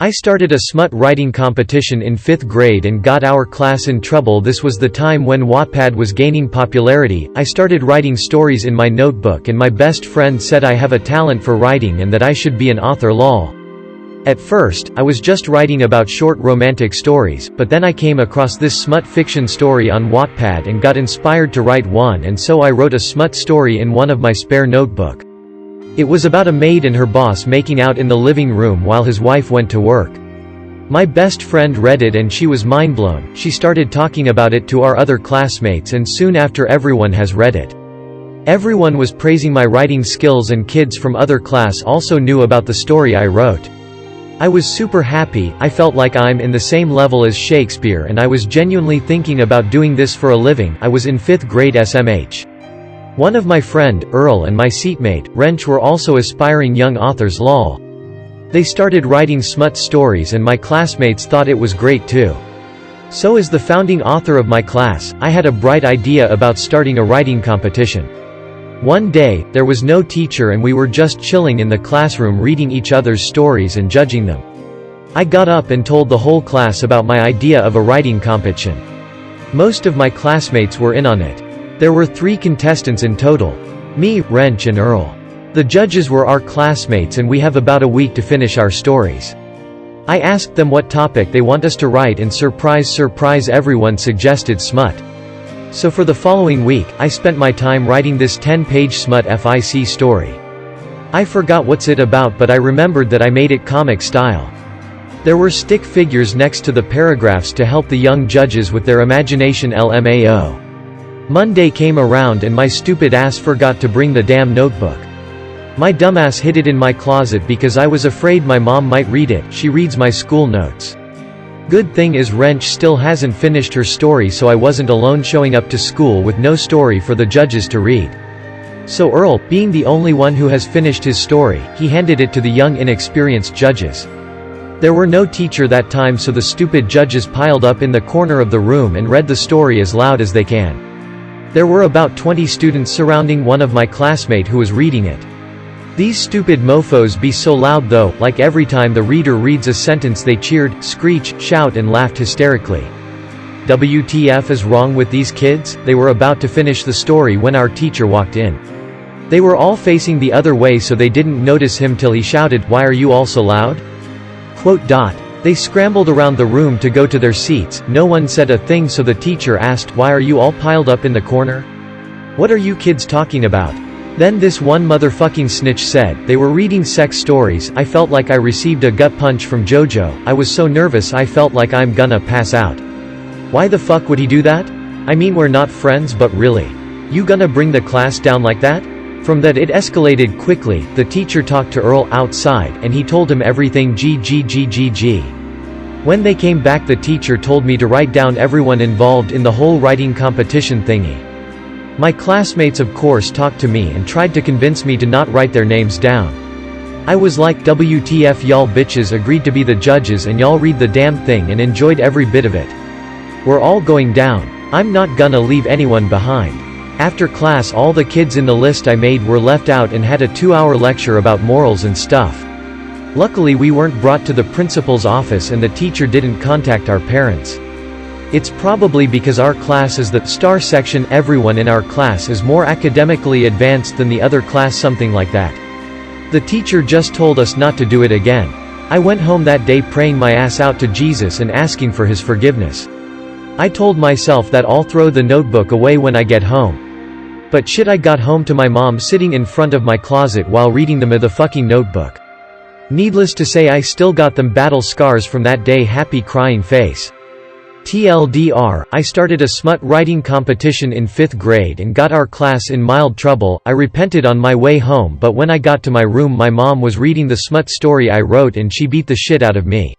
I started a smut writing competition in 5th grade and got our class in trouble. This was the time when Wattpad was gaining popularity. I started writing stories in my notebook and my best friend said I have a talent for writing and that I should be an author lol. At first, I was just writing about short romantic stories, but then I came across this smut fiction story on Wattpad and got inspired to write one, and so I wrote a smut story in one of my spare notebook. It was about a maid and her boss making out in the living room while his wife went to work. My best friend read it and she was mindblown. She started talking about it to our other classmates and soon after everyone has read it. Everyone was praising my writing skills and kids from other class also knew about the story I wrote. I was super happy. I felt like I'm in the same level as Shakespeare and I was genuinely thinking about doing this for a living. I was in 5th grade SMH. One of my friend, Earl, and my seatmate, Wrench, were also aspiring young authors lol. They started writing smut stories and my classmates thought it was great too. So as the founding author of my class, I had a bright idea about starting a writing competition. One day, there was no teacher and we were just chilling in the classroom reading each other's stories and judging them. I got up and told the whole class about my idea of a writing competition. Most of my classmates were in on it. There were 3 contestants in total. Me, Wrench and Earl. The judges were our classmates and we have about a week to finish our stories. I asked them what topic they want us to write and surprise everyone suggested smut. So for the following week, I spent my time writing this 10-page smut fic story. I forgot what's it about but I remembered that I made it comic style. There were stick figures next to the paragraphs to help the young judges with their imagination LMAO. Monday came around and my stupid ass forgot to bring the damn notebook. My dumbass hid it in my closet because I was afraid my mom might read it. She reads my school notes. Good thing is Wrench still hasn't finished her story so I wasn't alone showing up to school with no story for the judges to read. So Earl, being the only one who has finished his story, he handed it to the young inexperienced judges. There were no teacher that time so the stupid judges piled up in the corner of the room and read the story as loud as they can. There were about 20 students surrounding one of my classmates who was reading it. These stupid mofos be so loud though, like every time the reader reads a sentence they cheered, screech, shout and laughed hysterically. WTF is wrong with these kids? They were about to finish the story when our teacher walked in. They were all facing the other way so they didn't notice him till he shouted, "Why are you all so loud?" They scrambled around the room to go to their seats. No one said a thing so the teacher asked, "Why are you all piled up in the corner? What are you kids talking about?" Then this one motherfucking snitch said, "They were reading sex stories." I felt like I received a gut punch from JoJo. I was so nervous I felt like I'm gonna pass out. Why the fuck would he do that? I mean we're not friends but really? You gonna bring the class down like that? From that it escalated quickly. The teacher talked to Earl outside and he told him everything GGGGG. When they came back the teacher told me to write down everyone involved in the whole writing competition thingy. My classmates of course talked to me and tried to convince me to not write their names down. I was like, WTF y'all bitches agreed to be the judges and y'all read the damn thing and enjoyed every bit of it. We're all going down. I'm not gonna leave anyone behind. After class all the kids in the list I made were left out and had a 2-hour lecture about morals and stuff. Luckily we weren't brought to the principal's office and the teacher didn't contact our parents. It's probably because our class is the star section. Everyone in our class is more academically advanced than the other class, something like that. The teacher just told us not to do it again. I went home that day praying my ass out to Jesus and asking for his forgiveness. I told myself that I'll throw the notebook away when I get home. But shit, I got home to my mom sitting in front of my closet while reading the motherfucking notebook. Needless to say I still got them battle scars from that day. Happy crying face. TLDR, I started a smut writing competition in 5th grade and got our class in mild trouble. I repented on my way home but when I got to my room my mom was reading the smut story I wrote and she beat the shit out of me.